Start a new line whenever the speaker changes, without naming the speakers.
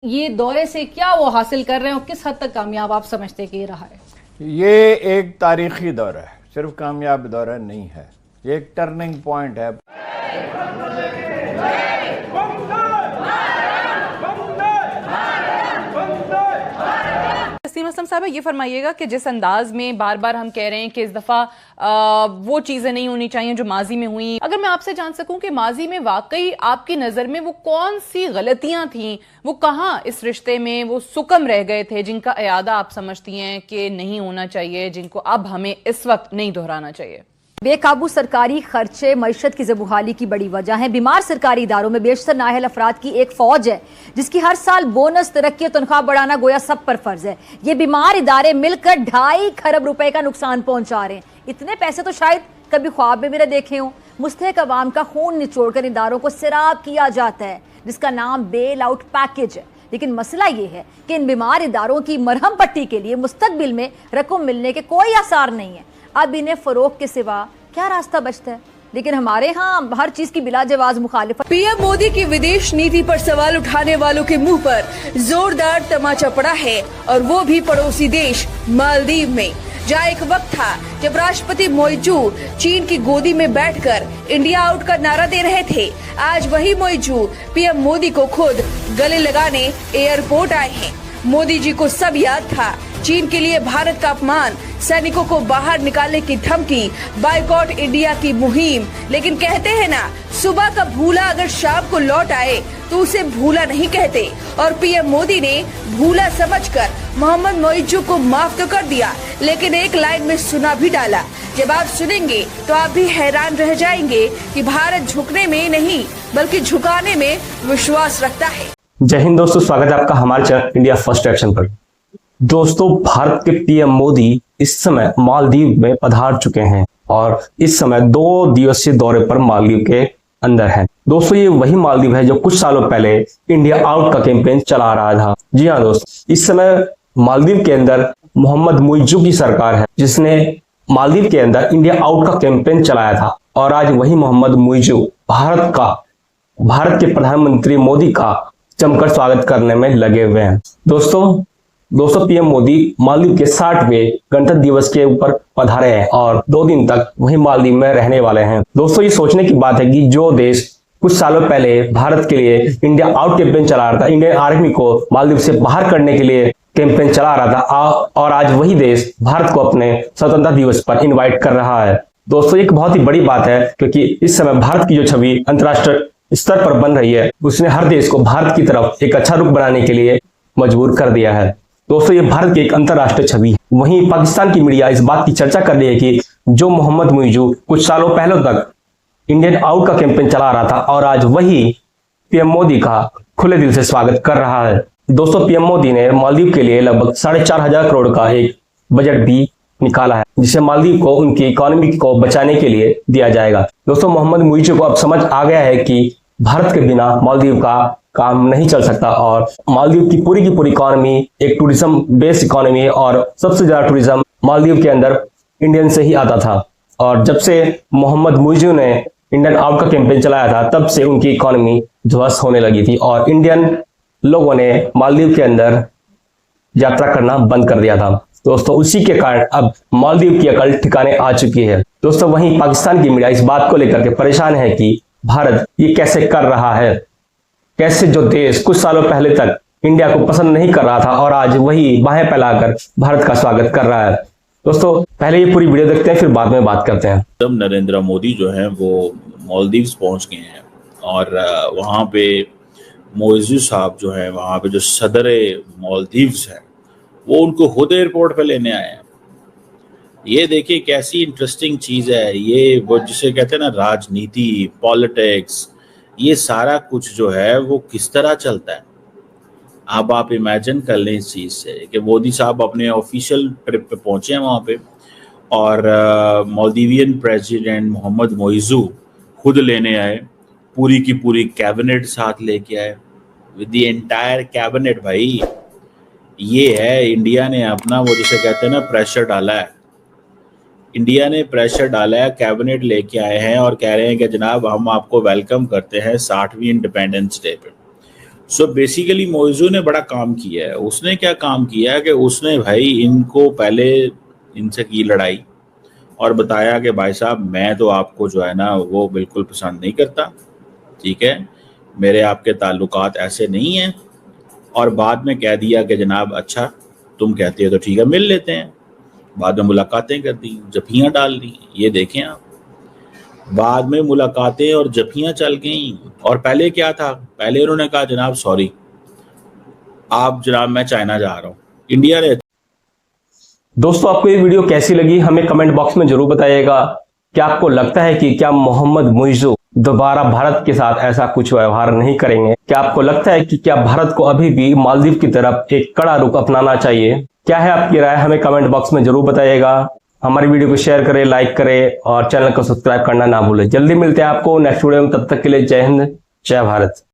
ये दौरे से क्या वो हासिल कर रहे हैं और किस हद तक कामयाब आप समझते हैं कि ये रहा है?
ये एक तारीखी दौरा है, सिर्फ कामयाब दौरा नहीं है, ये एक टर्निंग पॉइंट है।
तस्लीम असलम साहब, ये फरमाइएगा कि जिस अंदाज में बार बार हम कह रहे हैं कि इस दफ़ा वो चीज़ें नहीं होनी चाहिए जो माजी में हुई, अगर मैं आपसे जान सकूं कि माजी में वाकई आपकी नज़र में वो कौन सी गलतियां थीं, वो कहाँ इस रिश्ते में वो सुकम रह गए थे जिनका इयादा आप समझती हैं कि नहीं होना चाहिए, जिनको अब हमें इस वक्त नहीं दोहराना चाहिए?
बेकाबू सरकारी खर्चे मईशत की ज़बूहाली की बड़ी वजह है। बीमार सरकारी इदारों में बेशतर नाअहल अफराद की एक फौज है जिसकी हर साल बोनस, तरक्की और तनख्वाह बढ़ाना गोया सब पर फर्ज है। ये बीमार इदारे मिलकर 2.5 खरब रुपए का नुकसान पहुंचा रहे हैं। इतने पैसे तो शायद कभी ख्वाब में भी न देखे हों। मुस्तहक अवाम का खून निचोड़कर इदारों को सिराब किया जाता है जिसका नाम बेल आउट पैकेज है। लेकिन मसला ये है कि इन बीमार इदारों की मरहम पट्टी के लिए मुस्तकबिल में रकम मिलने के कोई आसार नहीं है। अब इन्हें फरोख के सिवा क्या रास्ता बचता है? लेकिन हमारे यहाँ हर चीज की बिलाजवाज मुखालिफत।
पीएम मोदी की विदेश नीति पर सवाल उठाने वालों के मुंह पर जोरदार तमाचा पड़ा है, और वो भी पड़ोसी देश मालदीव में, जहाँ एक वक्त था जब राष्ट्रपति मोइजू चीन की गोदी में बैठकर इंडिया आउट का नारा दे रहे थे। आज वही मोइजू पीएम मोदी को खुद गले लगाने एयरपोर्ट आए हैं। मोदी जी को सब याद था, चीन के लिए भारत का अपमान, सैनिकों को बाहर निकालने की धमकी, बायकॉट इंडिया की मुहिम। लेकिन कहते हैं ना, सुबह का भूला अगर शाम को लौट आए तो उसे भूला नहीं कहते। और पीएम मोदी ने भूला समझकर मोहम्मद मोइजू को माफ तो कर दिया, लेकिन एक लाइन में सुना भी डाला। जब आप सुनेंगे तो आप भी हैरान रह जाएंगे कि भारत झुकने में नहीं बल्कि झुकाने में विश्वास रखता है।
जय हिंद दोस्तों, स्वागत है आपका हमारे चैनल इंडिया फर्स्ट एक्शन पर। दोस्तों, भारत के पीएम मोदी इस समय मालदीव में पधार चुके हैं और इस समय 2 दिवसीय दौरे पर मालदीव के अंदर हैं। दोस्तों, ये वही मालदीव है जो कुछ सालों पहले इंडिया आउट का कैंपेन चला रहा था। जी हाँ दोस्तों, इस समय मालदीव के अंदर मोहम्मद मोइजू की सरकार है जिसने मालदीव के अंदर इंडिया आउट का कैंपेन चलाया था, और आज वही मोहम्मद मोइजू भारत के प्रधानमंत्री मोदी का जमकर स्वागत करने में लगे हुए हैं। दोस्तों पीएम मोदी मालदीव के 60वें गणतंत्र दिवस के ऊपर पधारे हैं और 2 दिन तक वहीं मालदीव में रहने वाले हैं। दोस्तों, ये सोचने की बात है कि जो देश कुछ सालों पहले भारत के लिए इंडिया आउट कैंपेन चला रहा था, इंडियन आर्मी को मालदीव से बाहर करने के लिए कैंपेन चला रहा था, और आज वही देश भारत को अपने स्वतंत्रता दिवस पर इन्वाइट कर रहा है। दोस्तों, एक बहुत ही बड़ी बात है क्योंकि इस समय भारत की जो छवि अंतर्राष्ट्रीय स्तर पर बन रही है, उसने हर देश को भारत की तरफ एक अच्छा रुख बनाने के लिए मजबूर कर दिया है। दोस्तों, ये भारत की एक अंतर्राष्ट्रीय छवि है। वहीं पाकिस्तान की मीडिया इस बात की चर्चा कर रही है कि जो मोहम्मद मोइजू कुछ सालों पहले तक इंडियन आउट का कैंपेन चला रहा था, और आज वही पीएम मोदी का खुले दिल से स्वागत कर रहा है। दोस्तों, पीएम मोदी ने मालदीव के लिए लगभग 4,500 करोड़ का एक बजट भी निकाला है जिसे मालदीव को उनकी इकोनॉमी को बचाने के लिए दिया जाएगा। दोस्तों, मोहम्मद मोइजू को अब समझ आ गया है कि भारत के बिना मालदीव का काम नहीं चल सकता, और मालदीव की पूरी इकोनॉमी एक टूरिज्म बेस्ड इकोनॉमी है, और सबसे ज्यादा टूरिज्म मालदीव के अंदर इंडियन से ही आता था। और जब से मोहम्मद मोइजू ने इंडियन आउट का कैंपेन चलाया था, तब से उनकी इकोनॉमी ध्वस्त होने लगी थी और इंडियन लोगों ने मालदीव के अंदर यात्रा करना बंद कर दिया था। दोस्तों, उसी के कारण अब मालदीव की अकल ठिकाने आ चुकी है। दोस्तों, वहीं पाकिस्तान की मीडिया इस बात को लेकर के परेशान है कि भारत ये कैसे कर रहा है, कैसे जो देश कुछ सालों पहले तक इंडिया को पसंद नहीं कर रहा था और आज वही बाहें फैलाकर भारत का स्वागत कर रहा है। दोस्तों, पहले ये पूरी वीडियो देखते हैं, फिर बाद में बात करते हैं।
जब नरेंद्र मोदी जो है वो मालदीव्स पहुंच गए हैं और वहाँ पे मोइजू साहब जो है, वहाँ पे जो सदर मालदीव्स है, वो उनको खुद एयरपोर्ट पे लेने आए हैं। ये देखिए कैसी इंटरेस्टिंग चीज है। ये वो जिसे कहते हैं ना, राजनीति, पॉलिटिक्स, ये सारा कुछ जो है वो किस तरह चलता है। अब आप इमेजिन कर लें इस चीज़ से कि मोदी साहब अपने ऑफिशियल ट्रिप पे पहुंचे हैं वहाँ पे, और मालदीवियन प्रेसिडेंट मोहम्मद मोइजू खुद लेने आए, पूरी की पूरी कैबिनेट साथ लेके आए, विद द एंटायर कैबिनेट। भाई, ये है इंडिया ने अपना वो जिसे कहते हैं ना प्रेशर डाला है। इंडिया ने प्रेशर डाला है, कैबिनेट लेके आए हैं और कह रहे हैं कि जनाब हम आपको वेलकम करते हैं 60वीं इंडिपेंडेंस डे पे। सो बेसिकली मोइजू ने बड़ा काम किया है। उसने क्या काम किया है कि उसने भाई इनको पहले इनसे की लड़ाई और बताया कि भाई साहब मैं तो आपको जो है ना वो बिल्कुल पसंद नहीं करता, ठीक है, मेरे आपके ताल्लुकात ऐसे नहीं हैं। और बाद में कह दिया कि जनाब अच्छा तुम कहते हो तो ठीक है मिल लेते हैं। बाद में मुलाकातें कर दी, जफियाँ डाल दी। ये देखें आप, बाद में मुलाकातें और जफियाँ चल गई। और पहले क्या था, पहले उन्होंने कहा जनाब सॉरी आप जनाब मैं चाइना जा रहा हूँ। इंडिया ने
दोस्तों आपको ये वीडियो कैसी लगी हमें कमेंट बॉक्स में जरूर बताइएगा। क्या आपको लगता है कि क्या मोहम्मद मुइज़्ज़ू दोबारा भारत के साथ ऐसा कुछ व्यवहार नहीं करेंगे? क्या आपको लगता है कि क्या भारत को अभी भी मालदीव की तरफ एक कड़ा रुख अपनाना चाहिए? क्या है आपकी राय, हमें कमेंट बॉक्स में जरूर बताइएगा। हमारी वीडियो को शेयर करें, लाइक करें और चैनल को सब्सक्राइब करना ना भूलें। जल्दी मिलते हैं आपको नेक्स्ट वीडियो में, तब तक के लिए जय हिंद, जय भारत।